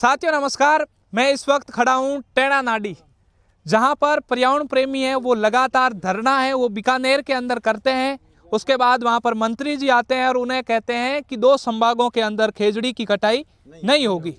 साथियों नमस्कार, मैं इस वक्त खड़ा हूँ टैना नाडी, जहाँ पर पर्यावरण प्रेमी है वो लगातार धरना है वो बीकानेर के अंदर करते हैं। उसके बाद वहाँ पर मंत्री जी आते हैं और उन्हें कहते हैं कि 2 संभागों के अंदर खेजड़ी की कटाई नहीं होगी।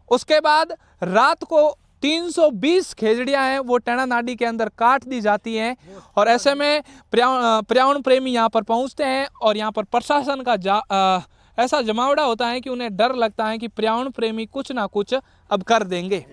उसके बाद रात को 320 खेजड़ियाँ हैं वो टैना नाडी के अंदर काट दी जाती हैं और ऐसे में पर्यावरण प्रेमी यहाँ पर पहुँचते हैं और यहाँ पर प्रशासन का ऐसा जमावड़ा होता है कि उन्हें डर लगता है कि पर्यावरण प्रेमी कुछ ना कुछ अब कर देंगे।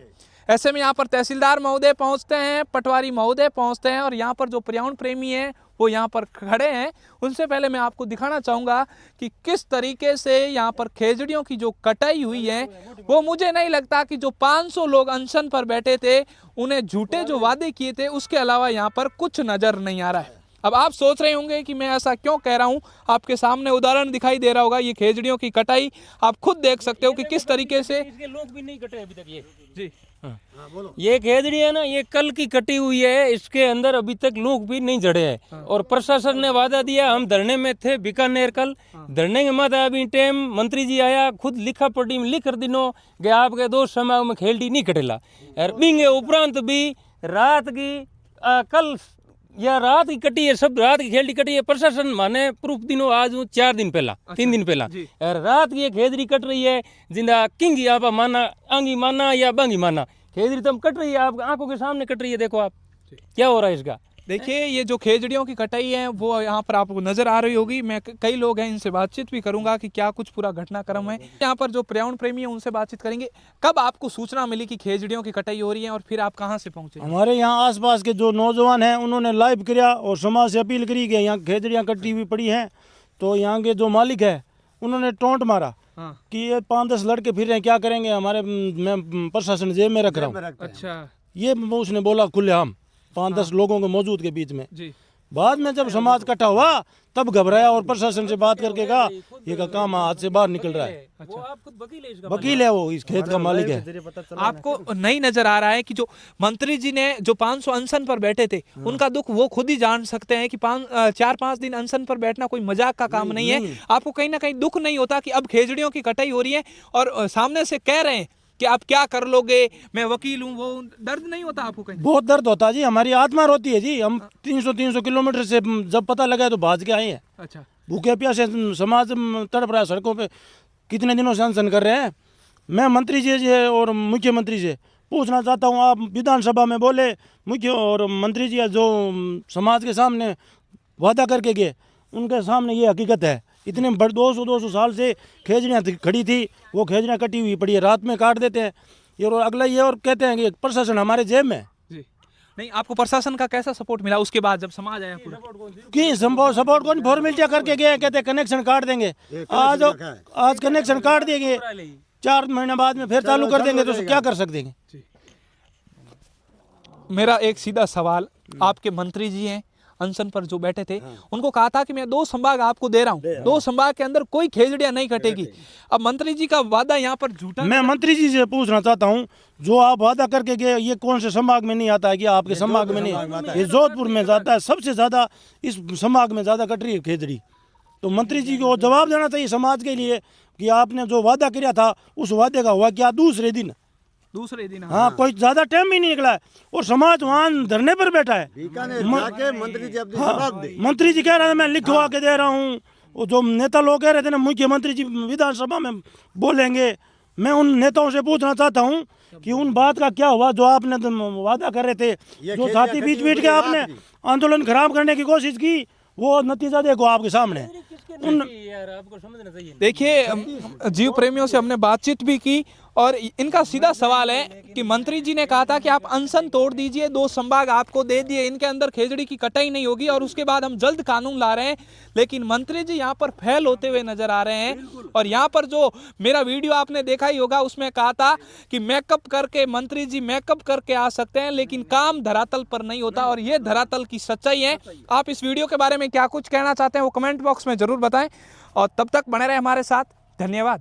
ऐसे में यहाँ पर तहसीलदार महोदय पहुँचते हैं, पटवारी महोदय पहुँचते हैं और यहाँ पर जो पर्यावरण प्रेमी हैं वो यहाँ पर खड़े हैं। उनसे पहले मैं आपको दिखाना चाहूँगा कि किस तरीके से यहाँ पर खेजड़ियों की जो कटाई हुई है वो मुझे नहीं लगता कि जो 500 लोग अनशन पर बैठे थे उन्हें झूठे जो वादे किए थे उसके अलावा यहाँ पर कुछ नज़र नहीं आ रहा है। अब आप सोच रहे होंगे कि मैं ऐसा क्यों कह रहा हूं, आपके सामने उदाहरण दिखाई दे रहा होगा। ये खेजड़ियों की कटाई आप खुद देख सकते हो कि किस तरीके से इसके लोग भी नहीं कटे अभी तक। ये जी बोलो। ये खेजड़ी है ना, ये कल की कटी हुई है, इसके अंदर अभी तक लोग भी नहीं जड़े हैं। और प्रशासन ने वादा दिया, हम धरने में थे बीकानेर कल, धरने के बाद अभी टाइम मंत्री जी आया, खुद लिखा पढ़ी में लिख कर दिनों गया आपके 2 समाग में खेलडी नहीं कटेला। और बिंगे उपरांत भी रात की कल या रात की कटी है, सब रात की खेलडी कटी है। प्रशासन माने प्रूफ दिनों आज 4 दिन पहला 3 दिन पहला और रात की खेजड़ी कट रही है। जिंदा किंगी आप माना आंगी माना या बांगी माना खेजड़ी तम कट रही है, आप आंखों के सामने कट रही है। देखो आप क्या हो रहा है इसका। देखिए ये जो खेजड़ियों की कटाई है वो यहाँ पर आपको नजर आ रही होगी। मैं कई लोग हैं इनसे बातचीत भी करूंगा कि क्या कुछ पूरा घटनाक्रम है। यहाँ पर जो पर्यावरण प्रेमी है उनसे बातचीत करेंगे। कब आपको सूचना मिली कि खेजड़ियों की कटाई हो रही है और फिर आप कहाँ से पहुंचे? हमारे यहाँ आसपास के जो नौजवान हैं उन्होंने लाइव किया और समाज से अपील करी कि यहाँ खेजड़ियाँ कटी हुई पड़ी हैं। तो यहाँ के जो मालिक है उन्होंने टोंट मारा कि ये 5-10 लड़के फिर रहे हैं, क्या करेंगे, हमारे मैं प्रशासन जेब में रख रहा हूँ। अच्छा, ये उसने बोला खुलेआम 5-10 लोगों के मौजूद के बीच में। जी। बाद में जब समाज इकट्ठा हुआ तब घबराया और प्रशासन से बात करके कहा ये का काम हाथ से बाहर निकल रहा है। वो आप खुद वकील है, वो इस खेत का मालिक है। आपको नहीं नजर आ रहा है कि जो मंत्री जी ने जो 500 अनशन पर बैठे थे उनका दुख वो खुद ही जान सकते हैं कि 4-5 दिन अनशन पर बैठना कोई मजाक का काम नहीं है। आपको कहीं ना कहीं दुख नहीं होता कि अब खेजड़ियों की कटाई हो रही है और सामने से कह रहे हैं कि आप क्या कर लोगे, मैं वकील हूँ, वो दर्द नहीं होता आपको कहीं? बहुत दर्द होता है जी, हमारी आत्मा रोती है जी। हम 300 किलोमीटर से जब पता लगा तो भाज के आए हैं। अच्छा, भूखे प्यासे समाज तड़प रहा है, सड़कों पे कितने दिनों से अनशन कर रहे हैं। मैं मंत्री जी से और मुख्यमंत्री से पूछना चाहता हूँ, आप विधानसभा में बोले मुख्य और मंत्री जी जो समाज के सामने वादा करके गए उनके सामने ये हकीकत है। इतने बड़े 200 साल से खेजड़ियाँ खड़ी थी, वो खेजड़ियाँ कटी हुई पड़ी है, रात में काट देते हैं। ये और अगला ये और कहते हैं कि प्रशासन हमारे जेब में जी। नहीं, आपको प्रशासन का कैसा सपोर्ट मिला उसके बाद जब समाज आया पूरा? कि सपोर्ट कौन फॉर्मेलिटी करके गए, कहते कनेक्शन काट देंगे। आज कनेक्शन काट देंगे, 4 महीने बाद में फिर चालू कर देंगे, तो क्या कर सकते हैं? मेरा एक सीधा सवाल, आपके मंत्री जी हैं अनशन पर जो बैठे थे, उनको कहा था कि मैं 2 संभाग आपको दे रहा हूँ, 2 संभाग के अंदर कोई खेजड़ियाँ नहीं कटेगी। अब मंत्री जी का वादा यहाँ पर झूठा। मैं मंत्री जी से पूछना चाहता हूँ, जो आप वादा करके गए ये कौन से संभाग में नहीं आता है कि आपके संभाग में नहीं? ये जोधपुर में जाता है, सबसे ज्यादा इस संभाग में ज्यादा कट रही है खेजड़ी। तो मंत्री जी को जवाब देना चाहिए समाज के लिए कि आपने जो वादा किया था उस वादे का हुआ क्या? दूसरे दिन हाँ, कोई ज्यादा टाइम भी नहीं निकला है और समाज वहाँ धरने पर बैठा है। मंत्री जी कह रहे थे मैं लिखवा के दे रहा हूँ, वो जो नेता लोग कह रहे थे ना मुख्यमंत्री जी विधानसभा में बोलेंगे। मैं उन नेताओं से पूछना चाहता हूँ कि उन बात का क्या हुआ जो आपने वादा कर रहे थे, जो छाती बीच के आपने आंदोलन खराब करने की कोशिश की, वो नतीजा देखो आपके सामने। आपको समझना चाहिए। देखिए, जीव प्रेमियों से हमने बातचीत भी की और इनका सीधा सवाल है कि मंत्री जी ने कहा था कि आप अनशन तोड़ दीजिए, 2 संभाग आपको दे दिए, इनके अंदर खेजड़ी की कटाई नहीं होगी और उसके बाद हम जल्द कानून ला रहे हैं। लेकिन मंत्री जी यहाँ पर फेल होते हुए नजर आ रहे हैं। और यहाँ पर जो मेरा वीडियो आपने देखा ही होगा उसमें कहा था कि मेकअप करके मंत्री जी मेकअप करके आ सकते हैं लेकिन काम धरातल पर नहीं होता और ये धरातल की सच्चाई है। आप इस वीडियो के बारे में क्या कुछ कहना चाहते हैं वो कमेंट बॉक्स में जरूर बताएं और तब तक बने रहे हमारे साथ। धन्यवाद।